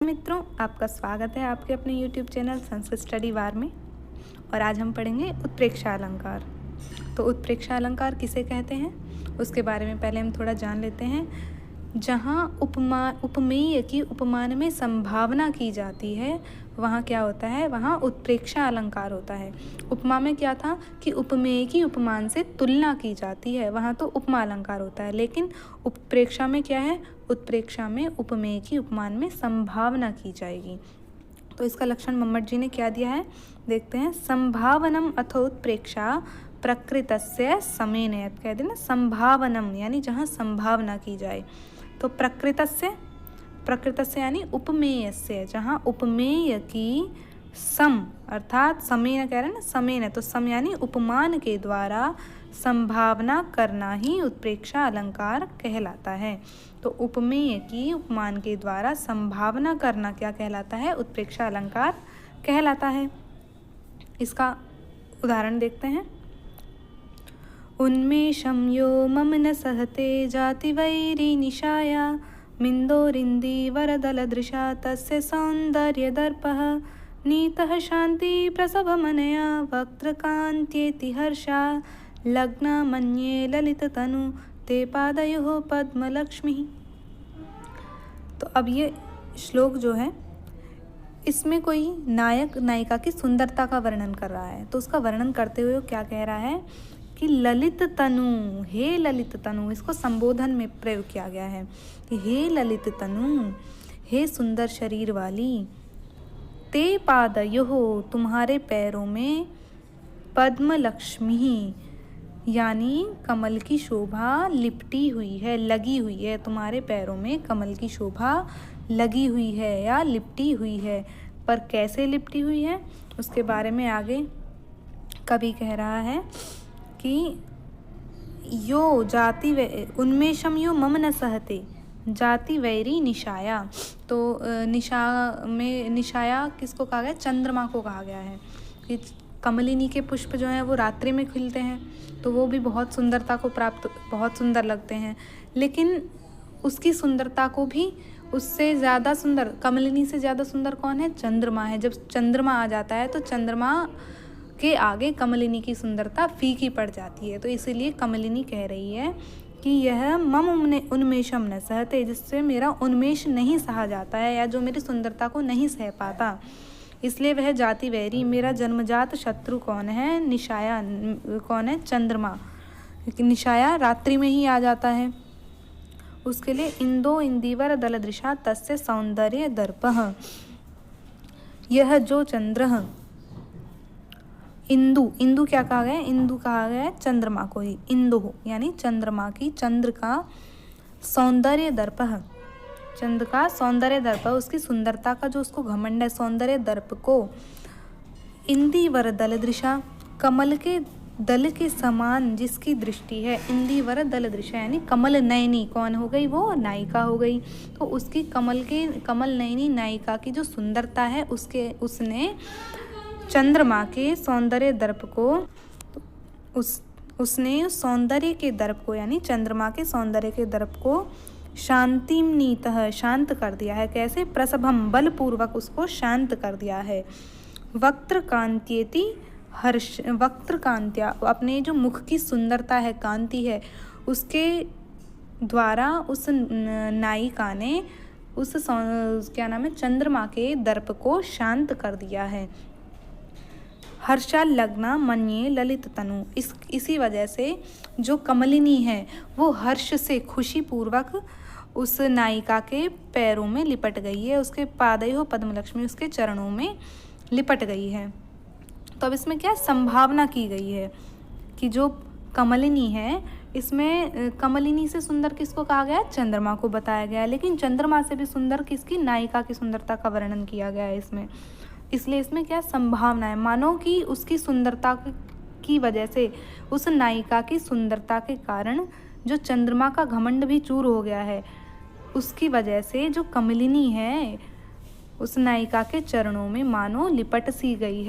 मित्रों, आपका स्वागत है आपके अपने YouTube चैनल संस्कृत स्टडी वार में। और आज हम पढ़ेंगे उत्प्रेक्षा अलंकार। तो उत्प्रेक्षा अलंकार किसे कहते हैं उसके बारे में पहले हम थोड़ा जान लेते हैं। जहाँ उपमेय की उपमान में संभावना की जाती है वहाँ क्या होता है, वहाँ उत्प्रेक्षा अलंकार होता है। उपमा में क्या था कि उपमेय की उपमान से तुलना की जाती है, वहाँ तो उपमा अलंकार होता है। लेकिन उत्प्रेक्षा में क्या है, उत्प्रेक्षा में उपमेय की उपमान में संभावना की जाएगी। तो इसका लक्षण मम्मट जी ने क्या दिया है, देखते हैं। संभावनम अथो उत्प्रेक्षा प्रकृतस्य समेनयत, कह देना संभावनम यानी जहाँ संभावना की जाए। तो प्रकृतस्य यानी उपमेयस्य, जहाँ उपमेय की सम अर्थात समेन कह रहे हैं ना, समेन है तो सम यानी उपमान के द्वारा संभावना करना ही उत्प्रेक्षा अलंकार कहलाता है। तो उपमेय की उपमान के द्वारा संभावना करना क्या कहलाता है, उत्प्रेक्षा अलंकार कहलाता है। इसका उदाहरण देखते हैं। उन्मेषं यो मम न सहते जातिवैरी निशाया मिन्दोरिन्दी वरदलदृशा तस्य सौन्दर्यदर्पः नीतः शान्ति प्रसभमनया वक्त्रकान्त्येति हर्षा लग्ना मन्ये ललिततनु ते पादयोः पद्मलक्ष्मी। तो अब ये श्लोक जो है इसमें कोई नायक नायिका की सुंदरता का वर्णन कर रहा है। तो उसका वर्णन करते हुए क्या कह रहा है कि ललित तनु, हे ललित तनु, इसको संबोधन में प्रयोग किया गया है कि हे ललित तनु, हे सुंदर शरीर वाली, ते पादयोः, तुम्हारे पैरों में पद्म लक्ष्मी यानी कमल की शोभा लिपटी हुई है, लगी हुई है। तुम्हारे पैरों में कमल की शोभा लगी हुई है या लिपटी हुई है। पर कैसे लिपटी हुई है उसके बारे में आगे कवि कह रहा है कि यो जाति उन्मेषम यो मम न सहते जाति वैरी निशाया। तो निशाया किसको कहा गया, चंद्रमा को कहा गया है कि कमलिनी के पुष्प जो हैं वो रात्रि में खिलते हैं तो वो भी बहुत सुंदरता को प्राप्त, बहुत सुंदर लगते हैं। लेकिन उसकी सुंदरता को भी उससे ज़्यादा सुंदर, कमलिनी से ज़्यादा सुंदर कौन है, चंद्रमा है। जब चंद्रमा आ जाता है तो चंद्रमा के आगे कमलिनी की सुंदरता फीकी पड़ जाती है। तो इसीलिए कमलिनी कह रही है कि यह मम उन्मेषम न सहते, जिससे मेरा उन्मेष नहीं सहा जाता है या जो मेरी सुंदरता को नहीं सह पाता, इसलिए वह जाति वैरी, मेरा जन्मजात शत्रु कौन है, निशाया कौन है, चंद्रमा। निशाया रात्रि में ही आ जाता है। उसके लिए इंदो इंदीवर दलदृशा तस्य सौंदर्य दर्पः, यह जो चंद्र, इंदु क्या कहा गया, इंदु कहा गया है चंद्रमा को ही, इंदु यानी चंद्रमा की, चंद्र का सौंदर्य दर्पः, चंद्र का सौंदर्य दर्प, उसकी सुंदरता का जो उसको घमंड है, सौंदर्य दर्प को इंदीवर दलदृशा, कमल के दल के समान जिसकी दृष्टि है, इंदीवर दलदृशा यानी कमल नयनी कौन हो गई, वो नायिका हो गई। तो उसकी कमल नयनी नायिका की जो सुंदरता है उसने चंद्रमा के सौंदर्य दर्प को, उसने सौंदर्य के दर्प को यानी चंद्रमा के सौंदर्य के दर्प को शांतिम नीतः, शांत कर दिया है। कैसे, प्रसभम, बलपूर्वक उसको शांत कर दिया है। वक्त्रकांत्येति हर्ष, वक्त्रकांत्या अपने जो मुख की सुंदरता है, कांति है, उसके द्वारा उस नायिका ने उस क्या नाम है, चंद्रमा के दर्प को शांत कर दिया है। हर्षा लग्ना मन्ये ललित तनु, इसी वजह से जो कमलिनी है वो हर्ष से, खुशी पूर्वक उस नायिका के पैरों में लिपट गई है, उसके पादयोः पद्मलक्ष्मी, उसके चरणों में लिपट गई है। तो अब इसमें क्या संभावना की गई है कि जो कमलिनी है, इसमें कमलिनी से सुंदर किसको कहा गया, चंद्रमा को बताया गया है। लेकिन चंद्रमा से भी सुंदर किसकी, नायिका की सुंदरता का वर्णन किया गया है इसमें। इसलिए इसमें क्या संभावना है, मानो कि उसकी सुंदरता की वजह से, उस नायिका की सुंदरता के कारण जो चंद्रमा का घमंड भी चूर हो गया है, उसकी वजह से जो कमलिनी है उस नायिका के चरणों में मानो लिपट गई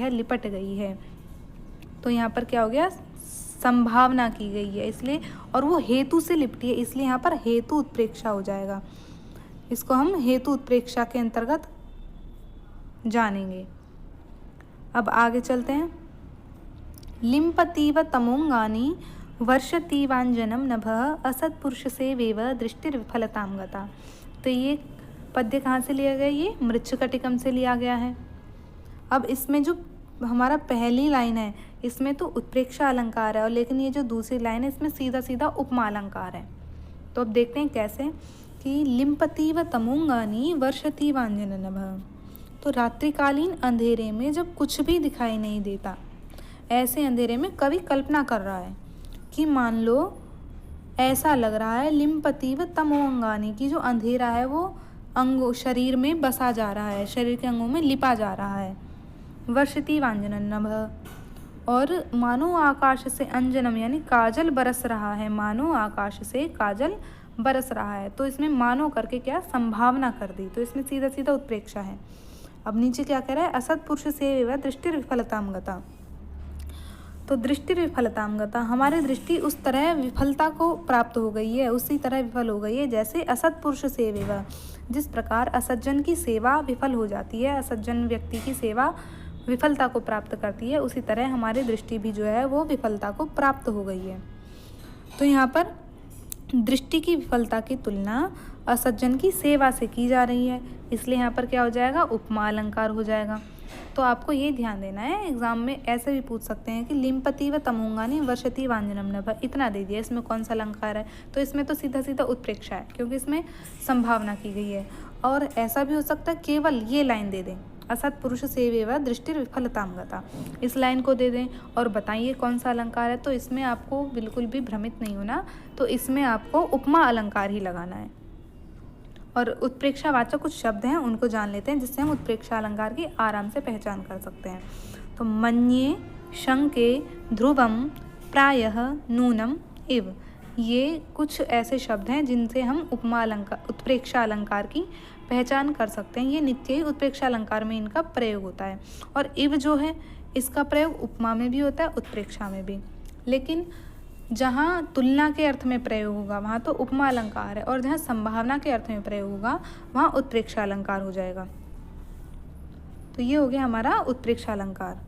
है। तो यहाँ पर क्या हो गया, संभावना की गई है इसलिए, और वो हेतु से लिपटी है इसलिए यहाँ पर हेतु उत्प्रेक्षा हो जाएगा। इसको हम हेतु उत्प्रेक्षा के अंतर्गत जानेंगे। अब आगे चलते हैं। लिम्पतीव तमोंगानी वर्षतीवांजनम नभः असत्पुरुष से वेव दृष्टिर्विफलतां गता। तो ये पद्य कहाँ से लिया गया? ये मृच्छकटिकम से लिया गया है। अब इसमें जो हमारा पहली लाइन है इसमें तो उत्प्रेक्षा अलंकार है, और लेकिन ये जो दूसरी लाइन है इसमें सीधा सीधा उपमा अलंकार है। तो अब देखते हैं कैसे कि लिम्पतीव तमोंगानी वर्षतीवांजन नभः। तो रात्रिकालीन अंधेरे में जब कुछ भी दिखाई नहीं देता, ऐसे अंधेरे में कवि कल्पना कर रहा है कि मान लो ऐसा लग रहा है लिम्पतीव तमोंगानी की जो अंधेरा है वो अंगों शरीर में बसा जा रहा है, शरीर के अंगों में लिपा जा रहा है। वर्षतीवांजन नभः, और मानो आकाश से अंजनम यानी काजल बरस रहा है, मानो आकाश से काजल बरस रहा है। तो इसमें मानो करके क्या संभावना कर दी, तो इसमें सीधा सीधा उत्प्रेक्षा है। अब नीचे क्या कह रहा है? असत्पुरुष से वह दृष्टि विफलतां गता। तो दृष्टि विफलतां गता, हमारी दृष्टि उस तरह विफलता को प्राप्त हो गई है, उसी तरह विफल हो गई है जैसे असत्पुरुष से वह, जिस प्रकार असज्जन की सेवा विफल हो जाती है, असज्जन व्यक्ति की सेवा विफलता को प्राप्त करती है, उसी तरह हमारी दृष्टि भी जो है वो विफलता को प्राप्त हो गई है। तो यहाँ पर दृष्टि की विफलता की तुलना असज्जन की सेवा से की जा रही है, इसलिए यहाँ पर क्या हो जाएगा? उपमा अलंकार हो जाएगा। तो आपको ये ध्यान देना है, एग्जाम में ऐसे भी पूछ सकते हैं कि लिम्पतीव तमोंगानी वर्षतीवांजनम नभः, इतना दे दिया, इसमें कौन सा अलंकार है? तो इसमें तो सीधा सीधा उत्प्रेक्षा है क्योंकि इसमें संभावना की गई है। और ऐसा भी हो सकता है केवल ये लाइन दे दें, असत्पुरुष सेवेव दृष्टि विफलतां गता, इस लाइन को दे दें और बताइए कौन सा अलंकार है। तो इसमें आपको बिल्कुल भी भ्रमित नहीं होना, तो इसमें आपको उपमा अलंकार ही लगाना है। और उत्प्रेक्षावाचक कुछ शब्द हैं उनको जान लेते हैं जिससे हम उत्प्रेक्षा अलंकार की आराम से पहचान कर सकते हैं। तो मन्ये, शंके, ध्रुवम, प्रायः, नूनम, इव, ये कुछ ऐसे शब्द हैं जिनसे हम उपमा अलंकार उत्प्रेक्षा अलंकार की पहचान कर सकते हैं। ये नित्य ही उत्प्रेक्षा अलंकार में इनका प्रयोग होता है। और इव जो है इसका प्रयोग उपमा में भी होता है, उत्प्रेक्षा में भी, लेकिन जहाँ तुलना के अर्थ में प्रयोग होगा वहाँ तो उपमा अलंकार है, और जहाँ संभावना के अर्थ में प्रयोग होगा वहाँ उत्प्रेक्षा अलंकार हो जाएगा। तो ये हो गया हमारा उत्प्रेक्षा अलंकार।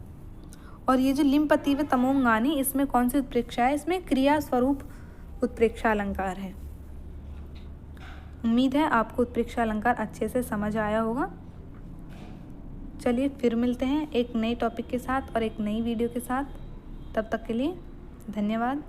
और ये जो लिम्पतीव तमोंगानी, इसमें कौन सी उत्प्रेक्षा है? इसमें क्रिया स्वरूप उत्प्रेक्षा अलंकार है। उम्मीद है आपको उत्प्रेक्षा अलंकार अच्छे से समझ आया होगा। चलिए फिर मिलते हैं एक नए टॉपिक के साथ और एक नई वीडियो के साथ। तब तक के लिए धन्यवाद।